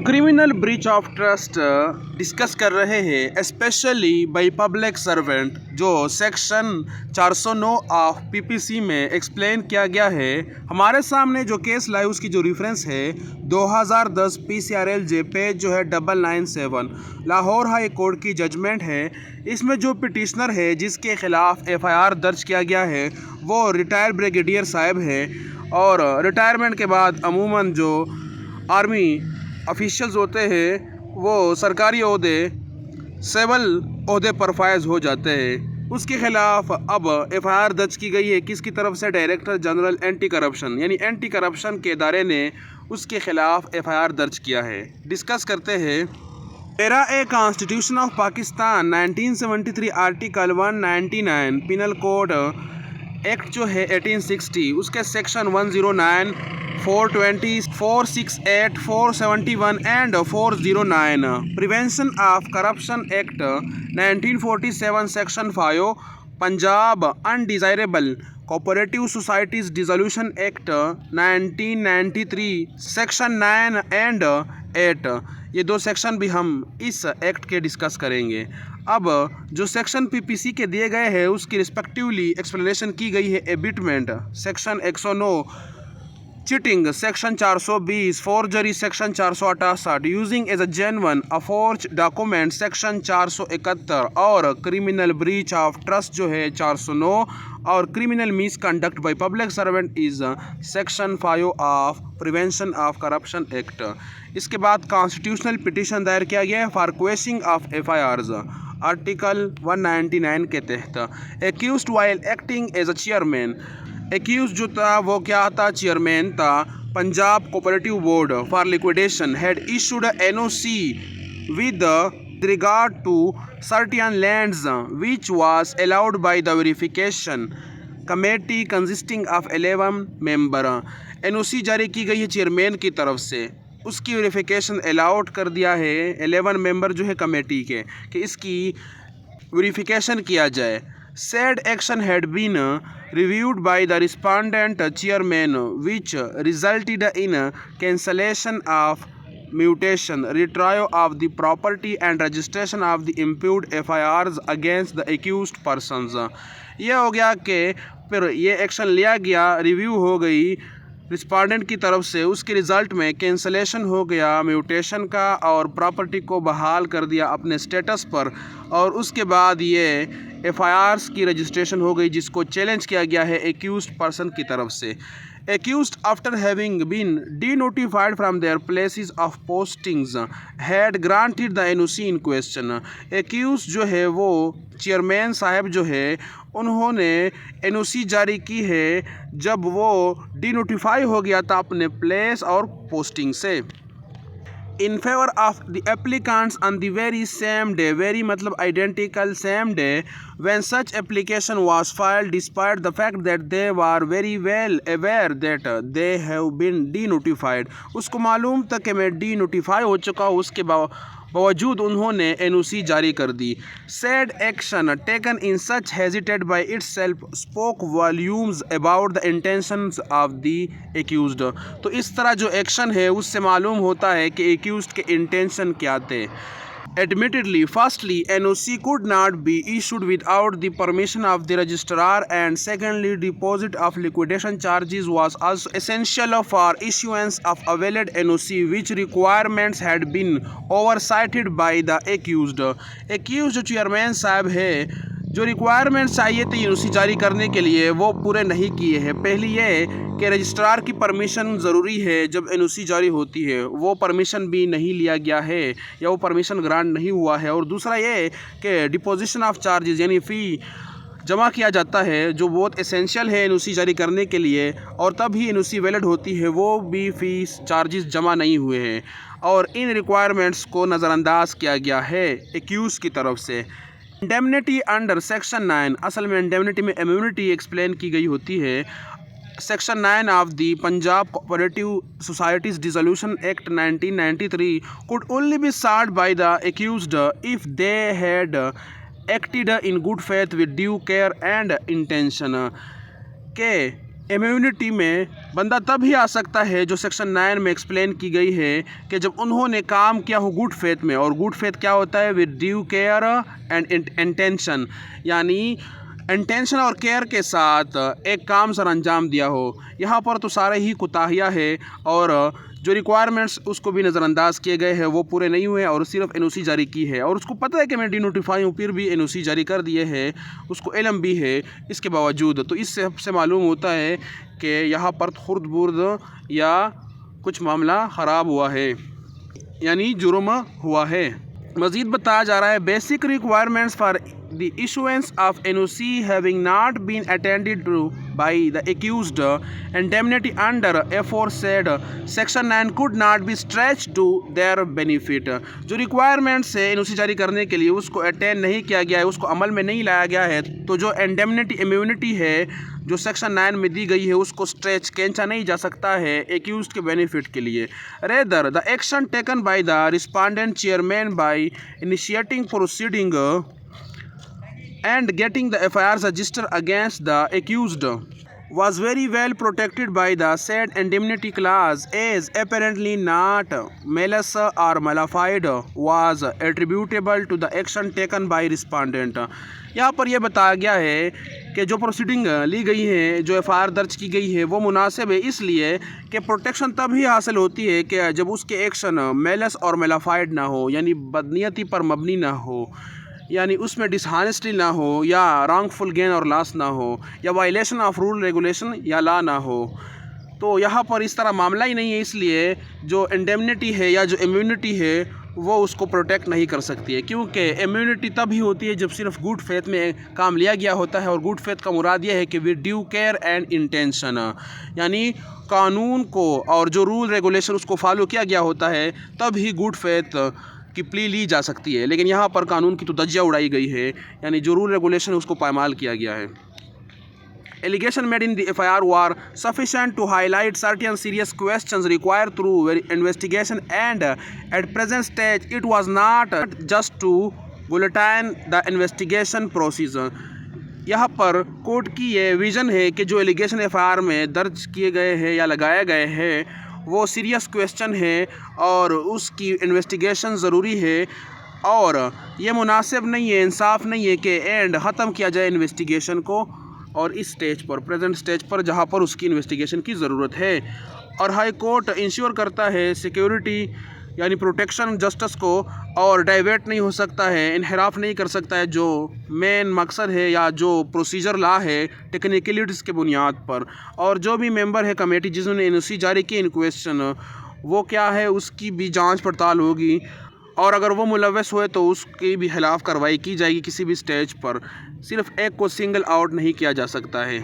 Criminal breach of trust discuss कर रहे हैं स्पेशली बाय पब्लिक सर्वेंट जो सेक्शन 409 ऑफ पीपीसी में एक्सप्लेन किया गया है। हमारे सामने जो केस लाए उसकी जो रेफरेंस है 2010 PCRLJ पेज जो है 997 लाहौर हाई कोर्ट की जजमेंट है। इसमें जो पिटिशनर है जिसके खिलाफ FIR दर्ज किया गया है वो रिटायर्ड ब्रिगेडियर साहब है और रिटायरमेंट के बाद अमूमन जो आर्मी ऑफिशियल्स होते हैं वो सरकारी ओहदे सिविल ओहदे पर फायज हो जाते हैं। उसके खिलाफ अब FIR दर्ज की गई है किसकी तरफ से? डायरेक्टर जनरल एंटी करप्शन यानी एंटी करप्शन के इदारे ने उसके खिलाफ FIR दर्ज किया है। डिस्कस करते हैं। Para a constitution of Pakistan 1973 article 199 penal code act जो है 1860 उसके section 109 420 468 471 and 409 prevention of corruption act 1947 section 5 Punjab undesirable cooperative societies dissolution act 1993 section 9 and 8 ये दो सेक्शन भी हम इस एक्ट के डिस्कस करेंगे। अब जो सेक्शन पीपीसी के दिए गए हैं उसकी रिस्पेक्टिवली एक्सप्लेनेशन की गई है। Abetment section 109, cheating section 420, forgery section 468, using as a genuine a forged document section 471 और क्रिमिनल ब्रीच ऑफ ट्रस्ट जो है 409 और criminal misconduct by public servant is section 5 of prevention of corruption act. इसके बाद constitutional petition दायर किया गया है for quashing of FIRs article 199 के तहत। Accused while acting as a chairman, accused जो था वो क्या था? चेयरमैन था। Punjab cooperative board for liquidation had issued NOC with regard to certain lands which was allowed by the verification committee consisting of 11 member। NOC जारी की गई है चेयरमैन की तरफ से, उसकी वेरिफिकेशन अलाउड कर दिया है 11 मेंबर जो है कमेटी के कि इसकी वेरिफिकेशन किया जाए। Said action had been reviewed by the respondent chairman which resulted in cancellation of mutation, retrial of the property and registration of the imputed FIRs against the accused persons। यह हो गया कि फिर ये एक्शन लिया गया, रिव्यू हो गई रिस्पॉन्डेंट की तरफ से, उसके रिज़ल्ट में कैंसलेशन हो गया म्यूटेशन का और प्रॉपर्टी को बहाल कर दिया अपने स्टेटस पर और उसके बाद ये FIRs की रजिस्ट्रेशन हो गई जिसको चैलेंज किया गया है एक्यूज्ड पर्सन की तरफ से। Accused after having been denotified from their places of postings had granted the NOC in question। Accused जो है वो चेयरमैन साहब जो है उन्होंने NOC जारी की है जब वो डिनोटिफाई हो गया था अपने प्लेस और पोस्टिंग से। In favor of the applicants on the very same day, very मतलब identical same day when such application was filed, despite the fact that they were very well aware that they have been denotified। उसको मालूम था कि मैं denotify हो चुका हूँ, उसके बावजूद उन्होंने NOC जारी कर दी। Said action taken in such hesitate by itself spoke volumes about the intentions of the accused। तो इस तरह जो एक्शन है उससे मालूम होता है कि accused के इंटेंशन क्या थे। Admittedly, firstly, NOC could not be issued without the permission of the registrar, and secondly, deposit of liquidation charges was also essential for issuance of a valid NOC, which requirements had been oversighted by the accused। Accused जो chairman साहब है जो requirements चाहिए थे NOC जारी करने के लिए वो पूरे नहीं किए हैं। पहली ये कि रजिस्ट्रार की परमिशन ज़रूरी है जब NOC जारी होती है, वो परमिशन भी नहीं लिया गया है या वो परमिशन ग्रांट नहीं हुआ है। और दूसरा ये कि डिपोजिशन ऑफ चार्जेस यानी फ़ी जमा किया जाता है जो बहुत एसेंशियल है NOC जारी करने के लिए और तब ही NOC वैलिड होती है, वो भी फ़ीस चार्जेस जमा नहीं हुए हैं और इन रिक्वायरमेंट्स को नज़रअंदाज किया गया है एक्यूज़ की तरफ से। इंडेमनिटी अंडर सेक्शन 9, असल में इंडेमनिटी में इम्यूनिटी एक्सप्लेन की गई होती है। Section 9 of the Punjab cooperative societies dissolution act 1993 could only be sought by the accused if they had acted in good faith with due care and intention। के immunity में बंदा तब ही आ सकता है जो सेक्शन 9 में एक्सप्लेन की गई है कि जब उन्होंने काम किया हो गुड फेथ में। और गुड फेथ क्या होता है? With due care and intention, यानी इंटेंशन और केयर के साथ एक काम सर अंजाम दिया हो। यहाँ पर तो सारे ही कोताहियाँ है और जो रिक्वायरमेंट्स उसको भी नज़रअंदाज किए गए हैं, वो पूरे नहीं हुए और सिर्फ एनओसी जारी की है। और उसको पता है कि मैं डिनोटिफाई हूँ, फिर भी एनओसी जारी कर दिए है, उसको इल्म भी है इसके बावजूद। तो इससे सबसे मालूम होता है कि यहाँ पर खुर्द बुर्द या कुछ मामला ख़राब हुआ है, यानी जुर्म हुआ है। मज़ीद बताया जा रहा है, basic requirements for the issuance of NOC having not been attended to by the accused, indemnity under aforesaid section 9 could not be stretched to their benefit। जो रिक्वायरमेंट्स है NOC जारी करने के लिए उसको अटेंड नहीं किया गया है, उसको अमल में नहीं लाया गया है, तो जो इंडेमनिटी इम्यूनिटी है जो सेक्शन 9 में दी गई है उसको स्ट्रेच खींचा नहीं जा सकता है एक्यूज्ड के बेनिफिट के लिए। Rather the action taken by the respondent chairman by initiating proceeding and getting the FIRs registered against the accused was very well protected by the said indemnity clause, as apparently not malice or malified was attributable to the action taken by respondent। यहाँ पर यह बताया गया है कि जो proceeding ली गई है, जो FIR दर्ज की गई है, वो मुनासिब है इसलिए कि प्रोटेक्शन तभी हासिल होती है कि जब उसके एक्शन मेलस और मेलाफाइड ना हो, यानी बदनीयती पर मबनी ना हो, यानी उसमें डिसहानेस्टी ना हो, या रॉन्गफुल गेन और लॉस ना हो, या वायलेशन ऑफ रूल रेगुलेशन या लॉ ना हो। तो यहाँ पर इस तरह मामला ही नहीं है, इसलिए जो इंडेमनिटी है या जो इम्यूनिटी है वो उसको प्रोटेक्ट नहीं कर सकती है, क्योंकि इम्यूनिटी तब ही होती है जब सिर्फ गुड फेथ में काम लिया गया होता है। और गुड फेथ का मुराद ये है कि with due care and intention, यानी कानून को और जो रूल रेगुलेशन उसको फॉलो किया गया होता है, तब ही गुड फेथ की प्ली ली जा सकती है। लेकिन यहाँ पर कानून की तो धज्जियाँ उड़ाई गई है, यानी जो रूल रेगुलेशन उसको पायमाल किया गया है। Allegation made in the FIR were sufficient to highlight certain serious questions required through investigation, and at present stage it was not just to bulletin the investigation procedure। यहाँ पर कोर्ट की ये vision है कि जो एलिगेशन FIR में दर्ज किए गए हैं या लगाए गए हैं वो सीरियस क्वेश्चन है और उसकी इन्वेस्टिगेशन ज़रूरी है, और ये मुनासिब नहीं है, इंसाफ नहीं है कि एंड ख़त्म किया जाए इन्वेस्टिगेशन को और इस स्टेज पर, प्रेजेंट स्टेज पर, जहाँ पर उसकी इन्वेस्टिगेशन की ज़रूरत है। और हाई कोर्ट इंश्योर करता है सिक्योरिटी यानी प्रोटेक्शन जस्टिस को, और डाइवर्ट नहीं हो सकता है, इनहराफ नहीं कर सकता है जो मेन मकसद है या जो प्रोसीजर लॉ है टेक्निकलिटीज़ के बुनियाद पर। और जो भी मेंबर है कमेटी जिन्होंने एनओसी जारी की इन क्वेश्चन, वो क्या है उसकी भी जांच पड़ताल होगी, और अगर वो मुलव्वस हुए तो उसकी भी खिलाफ कार्रवाई की जाएगी किसी भी स्टेज पर। सिर्फ एक को सिंगल आउट नहीं किया जा सकता है।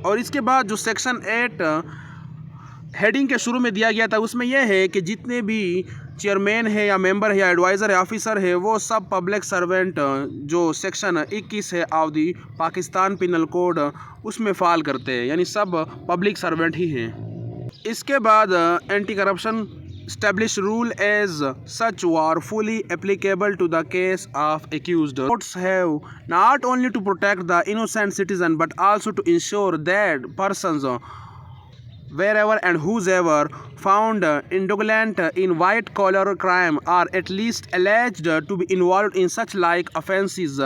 और इसके बाद जो सेक्शन 8 हेडिंग के शुरू में दिया गया था उसमें यह है कि जितने भी चेयरमैन है या मेंबर है या एडवाइज़र है ऑफिसर है वो सब पब्लिक सर्वेंट जो सेक्शन 21 है of the Pakistan penal code उसमें फ़ाल करते हैं, यानी सब पब्लिक सर्वेंट ही हैं। इसके बाद anti corruption established rule as such were fully applicable to the case of accused. Courts have not only to protect the innocent citizen but also to ensure that persons wherever and whosoever found indulgent in white collar crime are at least alleged to be involved in such like offences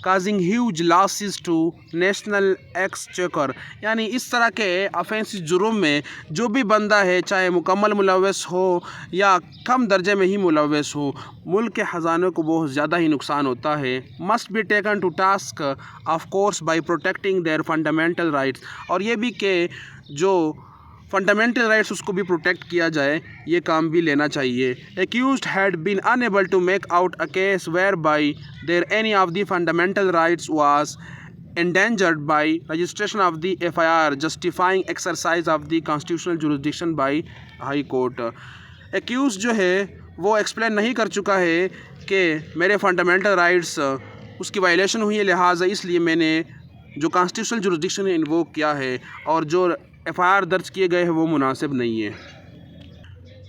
causing huge losses to national exchequer। यानी इस तरह के offensive जुर्म में जो भी बंदा है, चाहे मुकम्मल मुलव्वस हो या कम दर्जे में ही मुलव्वस हो, मुल्क के ख़जाने को बहुत ज़्यादा ही नुकसान होता है। Must be taken to task of course by protecting their fundamental rights. और ये भी कि जो फंडामेंटल राइट्स उसको भी प्रोटेक्ट किया जाए, ये काम भी लेना चाहिए। Accused had been unable to make out a case where by their any of the fundamental rights was endangered by registration of the FIR justifying exercise of the constitutional jurisdiction by high court। Accused जो है वो explain नहीं कर चुका है कि मेरे fundamental rights उसकी वायलेशन हुई है, लिहाजा इसलिए मैंने जो कॉन्स्टिट्यूशनल जुरिस्डिक्शन इन्वोक किया है और जो FIR दर्ज किए गए हैं वो मुनासिब नहीं है।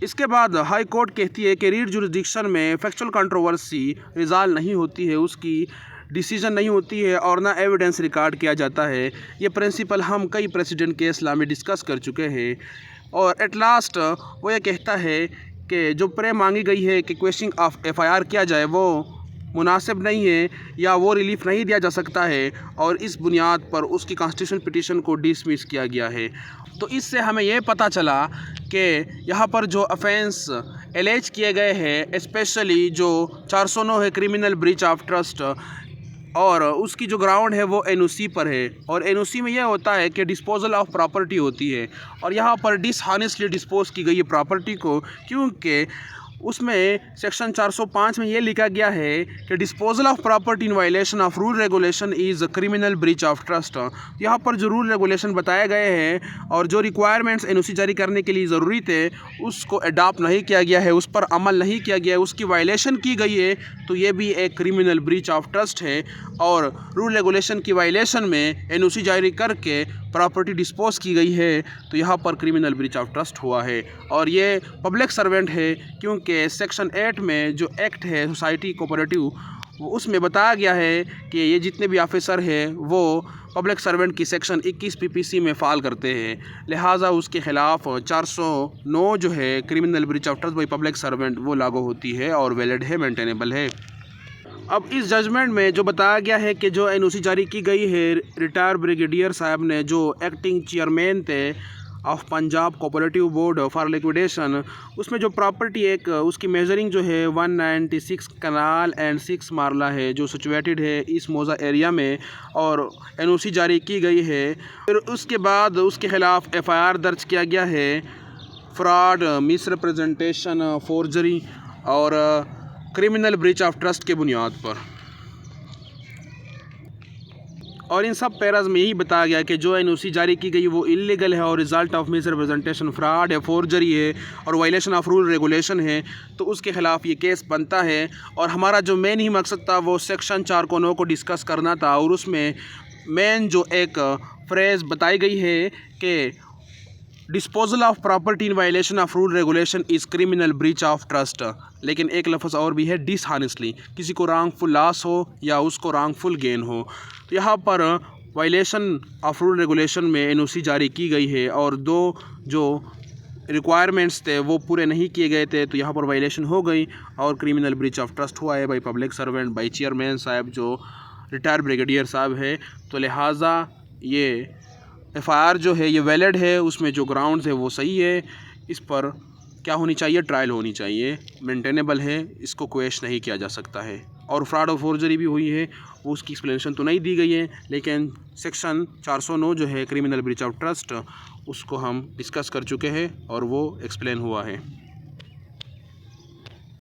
इसके बाद हाई कोर्ट कहती है कि रीड जुरिस्डिक्शन में फैक्चुअल कंट्रोवर्सी रिजॉल्व नहीं होती है, उसकी डिसीजन नहीं होती है और ना एविडेंस रिकॉर्ड किया जाता है। ये प्रिंसिपल हम कई प्रेसिडेंट केस में डिस्कस कर चुके हैं और एट लास्ट वो ये कहता है कि जो प्रे मांगी गई है कि क्वेश्चन ऑफ एफआईआर किया जाए वो मुनासिब नहीं है या वो रिलीफ नहीं दिया जा सकता है और इस बुनियाद पर उसकी कॉन्स्टिट्यूशन पिटीशन को डिसमिस किया गया है। तो इससे हमें ये पता चला कि यहाँ पर जो ऑफेंस एलेज किए गए हैं, स्पेशली जो 409 है क्रिमिनल ब्रीच ऑफ ट्रस्ट, और उसकी जो ग्राउंड है वो एनओसी पर है और एनओसी में यह होता है कि डिस्पोजल ऑफ प्रॉपर्टी होती है और यहाँ पर डिसऑनेस्टली डिस्पोज की गई है प्रॉपर्टी को, क्योंकि उसमें सेक्शन 405 में ये लिखा गया है कि disposal of property in violation of rule regulation is criminal breach of trust. यहाँ पर जो रूल रेगुलेशन बताए गए हैं और जो रिक्वायरमेंट्स एनओसी जारी करने के लिए ज़रूरी थे उसको अडॉप्ट नहीं किया गया है, उस पर अमल नहीं किया गया है, उसकी वायलेशन की गई है, तो ये भी एक क्रिमिनल ब्रीच ऑफ ट्रस्ट है। और रूल रेगुलेशन की वायलेशन में एनओसी जारी करके प्रॉपर्टी डिस्पोज की गई है तो यहाँ पर क्रिमिनल ब्रीच ऑफ ट्रस्ट हुआ है और ये पब्लिक सर्वेंट है, क्योंकि सेक्शन 8 में जो एक्ट है सोसाइटी कोऑपरेटिव उसमें बताया गया है कि ये जितने भी ऑफिसर हैं वो पब्लिक सर्वेंट की सेक्शन 21 पीपीसी में फाल करते हैं, लिहाजा उसके ख़िलाफ़ 409 जो है criminal breach of trust by public servant वो लागू होती है और वैलिड है, मेंटेनेबल है। अब इस जजमेंट में जो बताया गया है कि जो एनओसी जारी की गई है रिटायर ब्रिगेडियर साहब ने, जो एक्टिंग चेयरमैन थे of Punjab cooperative board for liquidation, उसमें जो प्रॉपर्टी एक उसकी मेजरिंग जो है 196 कनाल एंड 6 मारला है जो सिचुएटेड है इस मौजा एरिया में और एनओसी जारी की गई है। फिर उसके बाद उसके ख़िलाफ़ एफआईआर दर्ज किया गया है फ्रॉड, मिसरिप्रेजेंटेशन, फोर्जरी और क्रिमिनल ब्रीच ऑफ ट्रस्ट के बुनियाद पर। और इन सब पैराज में यही बताया गया कि जो एनओसी जारी की गई वो इलीगल है और रिज़ल्ट ऑफ मिसरिप्रेजेंटेशन, फ्रॉड है, फोर्जरी है और वायलेशन ऑफ रूल रेगुलेशन है, तो उसके ख़िलाफ़ ये केस बनता है। और हमारा जो मेन ही मकसद था वो सेक्शन 409 को डिस्कस करना था और उसमें मेन जो एक फ्रेज़ बताई गई है कि disposal of property in violation of rule regulation is criminal breach of trust, लेकिन एक लफ्ज़ और भी है डिसऑनेस्टली, किसी को रॉन्गफुल लॉस हो या उसको रॉन्गफुल गेन हो। तो यहाँ पर वायलेशन ऑफ रूल रेगुलेशन में एनओसी जारी की गई है और दो जो रिक्वायरमेंट्स थे वो पूरे नहीं किए गए थे, तो यहाँ पर वायलेशन हो गई और क्रिमिनल ब्रीच ऑफ ट्रस्ट हुआ है by public servant, by chairman साहब जो रिटायर ब्रिगेडियर साहब है। तो लिहाजा ये एफआईआर जो है ये वैलिड है, उसमें जो ग्राउंड्स है वो सही है, इस पर क्या होनी चाहिए, ट्रायल होनी चाहिए, मेंटेनेबल है, इसको क्वेश्चन नहीं किया जा सकता है। और फ्रॉड और फोर्जरी भी हुई है वो उसकी एक्सप्लेनेशन तो नहीं दी गई है, लेकिन सेक्शन 409 जो है क्रिमिनल ब्रीच ऑफ ट्रस्ट उसको हम डिस्कस कर चुके हैं और वो एक्सप्लेन हुआ है।